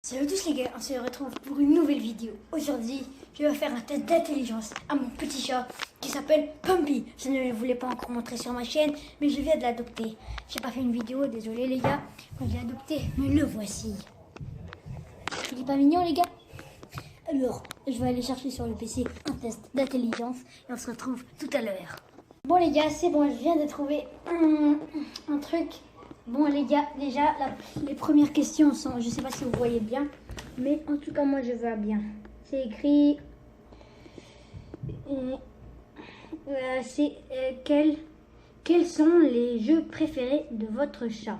Salut à tous les gars, on se retrouve pour une nouvelle vidéo. Aujourd'hui, je vais faire un test d'intelligence à mon petit chat qui s'appelle Pumpy. Je ne le voulais pas encore montrer sur ma chaîne, mais je viens de l'adopter. J'ai pas fait une vidéo, désolé les gars, quand j'ai adopté, mais le voici. Il est pas mignon les gars? Alors, je vais aller chercher sur le PC un test d'intelligence et on se retrouve tout à l'heure. Bon les gars, c'est bon, je viens de trouver un truc. Bon les gars, déjà les premières questions sont, je sais pas si vous voyez bien, mais en tout cas moi je vois bien. C'est écrit, quels sont les jeux préférés de votre chat?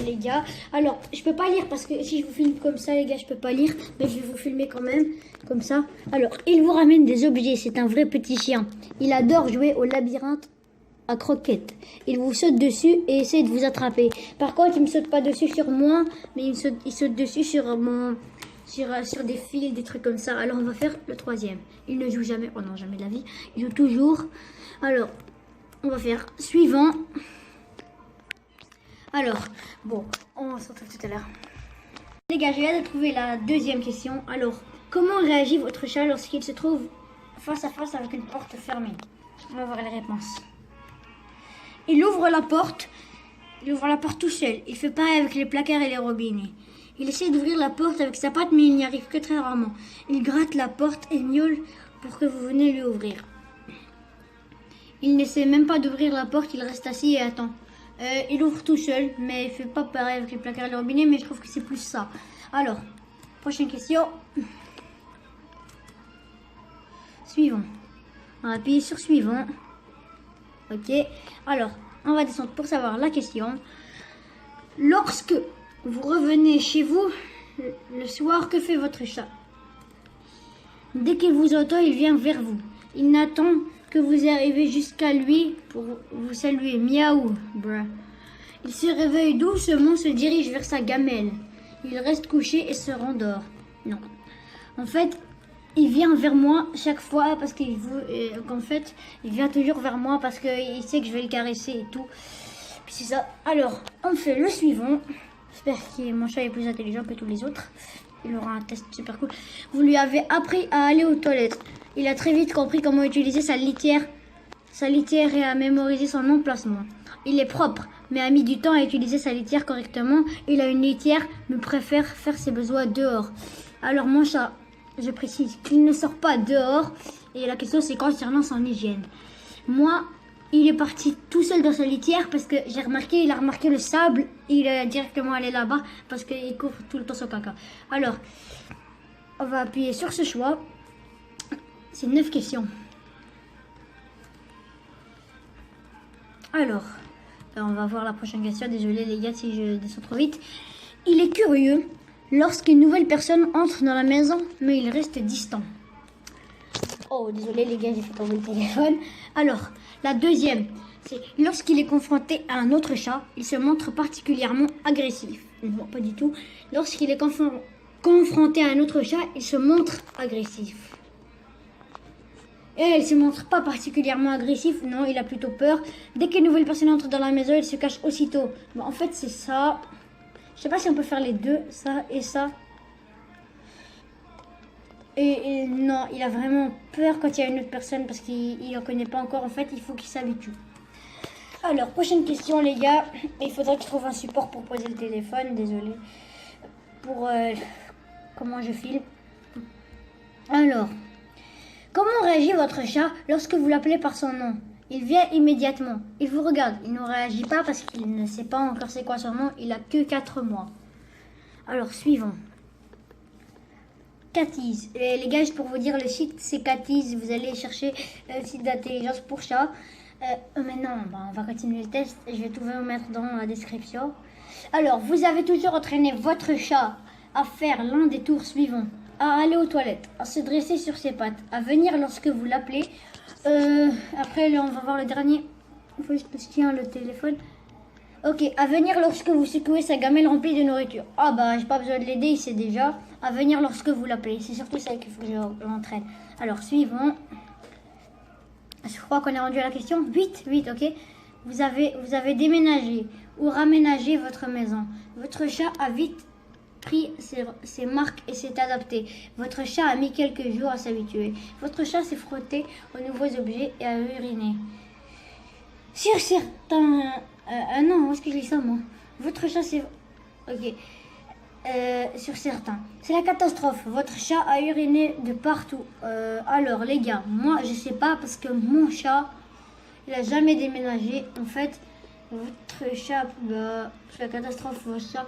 Les gars, alors je peux pas lire parce que si je vous filme comme ça les gars, je peux pas lire, mais je vais vous filmer quand même comme ça. Alors, il vous ramène des objets, c'est un vrai petit chien. Il adore jouer au labyrinthe à croquettes. Il vous saute dessus et essaie de vous attraper. Par contre, il me saute pas dessus sur moi, mais il saute dessus sur sur des fils, des trucs comme ça. Alors on va faire le troisième. Il ne joue jamais, oh non, jamais de la vie. Il joue toujours. Alors, on va faire suivant. Alors, bon, on se retrouve tout à l'heure. Les gars, je viens de trouver la deuxième question. Alors, comment réagit votre chat lorsqu'il se trouve face à face avec une porte fermée? On va voir les réponses. Il ouvre la porte tout seul. Il fait pareil avec les placards et les robinets. Il essaie d'ouvrir la porte avec sa patte, mais il n'y arrive que très rarement. Il gratte la porte et miaule pour que vous venez lui ouvrir. Il n'essaie même pas d'ouvrir la porte, il reste assis et attend. Il ouvre tout seul, mais il fait pas pareil avec les placards et les robinets, mais je trouve que c'est plus ça. Alors, prochaine question. Suivant. On va appuyer sur suivant. Ok, alors, on va descendre pour savoir la question. Lorsque vous revenez chez vous le soir, que fait votre chat? Dès qu'il vous entend, il vient vers vous. Il n'attend que vous arrivez jusqu'à lui pour vous saluer. Miaou, bruh. Il se réveille doucement, se dirige vers sa gamelle. Il reste couché et se rendort. Non. En fait, il vient vers moi chaque fois parce qu'il veut, qu'en fait, il vient toujours vers moi parce qu'il sait que je vais le caresser et tout. Puis c'est ça. Alors, on fait le suivant. J'espère que mon chat est plus intelligent que tous les autres. Il aura un test super cool. Vous lui avez appris à aller aux toilettes. Il a très vite compris comment utiliser sa litière et à mémoriser son emplacement. Il est propre, mais a mis du temps à utiliser sa litière correctement. Il a une litière, mais préfère faire ses besoins dehors. Alors mon chat, je précise qu'il ne sort pas dehors. Et la question c'est concernant son hygiène. Moi, il est parti tout seul dans sa litière parce que il a remarqué le sable. Il est directement allé là-bas parce qu'il couvre tout le temps son caca. Alors, on va appuyer sur ce choix. C'est 9 questions. Alors, on va voir la prochaine question. Désolé les gars si je descends trop vite. Il est curieux lorsqu'une nouvelle personne entre dans la maison, mais il reste distant. Oh, désolé les gars, j'ai fait tomber le téléphone. Alors, la deuxième, c'est lorsqu'il est confronté à un autre chat, il se montre particulièrement agressif. Non, pas du tout. Lorsqu'il est confronté à un autre chat, il se montre agressif. Et il se montre pas particulièrement agressif, non, il a plutôt peur. Dès qu'une nouvelle personne entre dans la maison, il se cache aussitôt. Bon, en fait, c'est ça. Je sais pas si on peut faire les deux, ça et ça. Et non, il a vraiment peur quand il y a une autre personne parce qu'il ne connaît pas encore. En fait, il faut qu'il s'habitue. Alors, prochaine question, les gars. Il faudrait que je trouve un support pour poser le téléphone. Désolé. Pour comment je file. Alors, comment réagit votre chat lorsque vous l'appelez par son nom? Il vient immédiatement. Il vous regarde. Il ne réagit pas parce qu'il ne sait pas encore c'est quoi son nom. Il a que 4 mois. Alors, suivant. Catise. Les gars, pour vous dire, le site c'est Catise. Vous allez chercher le site d'intelligence pour chat. Maintenant, on va continuer le test. Je vais tout vous mettre dans la description. Alors, vous avez toujours entraîné votre chat à faire l'un des tours suivants. À aller aux toilettes, à se dresser sur ses pattes, à venir lorsque vous l'appelez. Après, là, on va voir le dernier. Il faut juste que je tiens le téléphone. Ok, à venir lorsque vous secouez sa gamelle remplie de nourriture. Ah bah, j'ai pas besoin de l'aider, il sait déjà. À venir lorsque vous l'appelez. C'est surtout ça qu'il faut que je l'entraîne. Alors, suivant. Je crois qu'on est rendu à la question 8, ok. Vous avez déménagé ou raménagé votre maison. Votre chat a vite pris ses marques et s'est adapté. Votre chat a mis quelques jours à s'habituer. Votre chat s'est frotté aux nouveaux objets et a uriné. Sur certains... non, où est-ce que je lis ça, moi? Votre chat s'est... Ok. Sur certains. C'est la catastrophe. Votre chat a uriné de partout. Alors, les gars, moi, je sais pas parce que mon chat, il a jamais déménagé. En fait, votre chat, c'est la catastrophe. Votre chat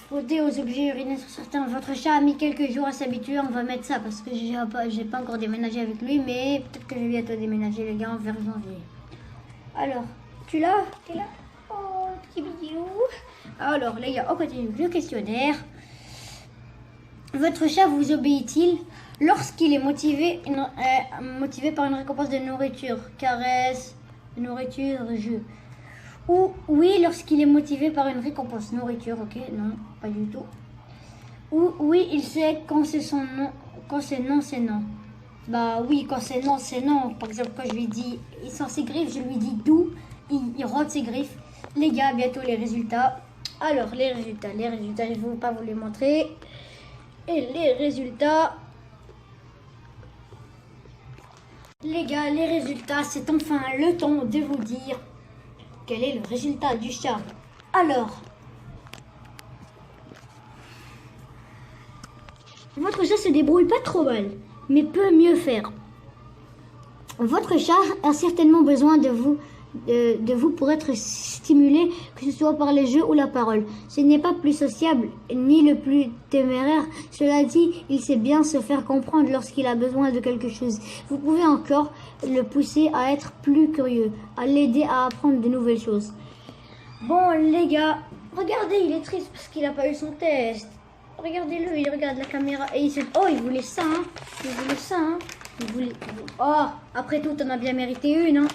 frotté aux objets urinés sur certains. Votre chat a mis quelques jours à s'habituer. On va mettre ça parce que j'ai pas encore déménagé avec lui, mais peut-être que je vais bientôt déménager, les gars, vers janvier. Alors, tu l'as? T'es là? Oh, petit bidilou. Alors, les gars, on continue le questionnaire. Votre chat vous obéit-il lorsqu'il est motivé par une récompense de nourriture, caresse, nourriture, jeu? Ou oui, lorsqu'il est motivé par une récompense, nourriture, ok, non, pas du tout. Ou oui, il sait quand c'est son nom, quand c'est non, c'est non. Bah oui, quand c'est non, c'est non. Par exemple, quand je lui dis, il sort ses griffes, je lui dis d'où, il rentre ses griffes. Les gars, bientôt les résultats. Alors, les résultats, je ne vais pas vous les montrer. Et les résultats... Les gars, les résultats, c'est enfin le temps de vous dire quel est le résultat du chat. Alors, votre chat se débrouille pas trop mal, mais peut mieux faire. Votre chat a certainement besoin de vous pour être stimulé, que ce soit par les jeux ou la parole. Ce n'est pas plus sociable ni le plus téméraire. Cela dit, il sait bien se faire comprendre lorsqu'il a besoin de quelque chose. Vous pouvez encore le pousser à être plus curieux, à l'aider à apprendre de nouvelles choses. Bon les gars, regardez, il est triste parce qu'il n'a pas eu son test. Regardez-le, il regarde la caméra et il se... Oh, il voulait ça, hein. Il voulait ça, hein. Il voulait... Oh, après tout, t'en as bien mérité une, hein.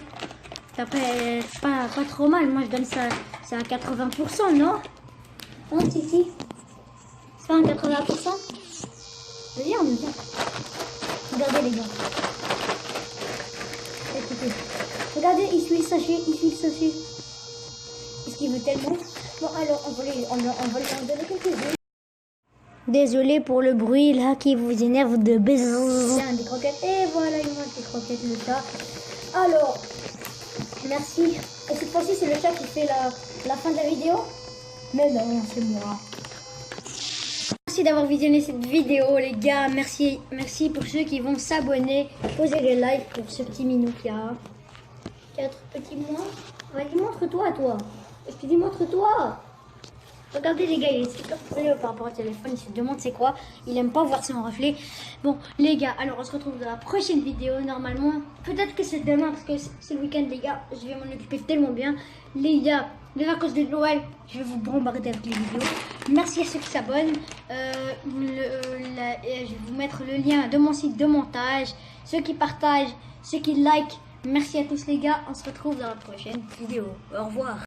Après, pas trop mal. Moi, je donne ça à 80%, non? Hein, Titi? C'est pas un 80%? Viens, viens. Regardez, les gars. Écoutez. Regardez, il suit le sachet, Est-ce qu'il veut tellement? Bon, alors, on va lui en donner quelques-uns. Désolé pour le bruit, là, qui vous énerve de baiser. Tiens, des croquettes. Et voilà, il mange des croquettes, le chat. Alors... Merci. Et cette fois-ci, c'est le chat qui fait la fin de la vidéo? Mais non, c'est moi. Merci d'avoir visionné cette vidéo, les gars. Merci pour ceux qui vont s'abonner. Posez les likes pour ce petit minou qui a 4 petits mois. Vas-y, montre-toi, toi. Je te dis, montre-toi. Regardez les gars, il est super curieux par rapport au téléphone, il se demande c'est quoi, il aime pas voir son reflet. Bon les gars, alors on se retrouve dans la prochaine vidéo normalement. Peut-être que c'est demain parce que c'est le week-end les gars, je vais m'en occuper tellement bien. Les gars, les vacances de Noël, je vais vous bombarder avec les vidéos. Merci à ceux qui s'abonnent. Je vais vous mettre le lien de mon site de montage. Ceux qui partagent, ceux qui like, merci à tous les gars. On se retrouve dans la prochaine vidéo. Au revoir.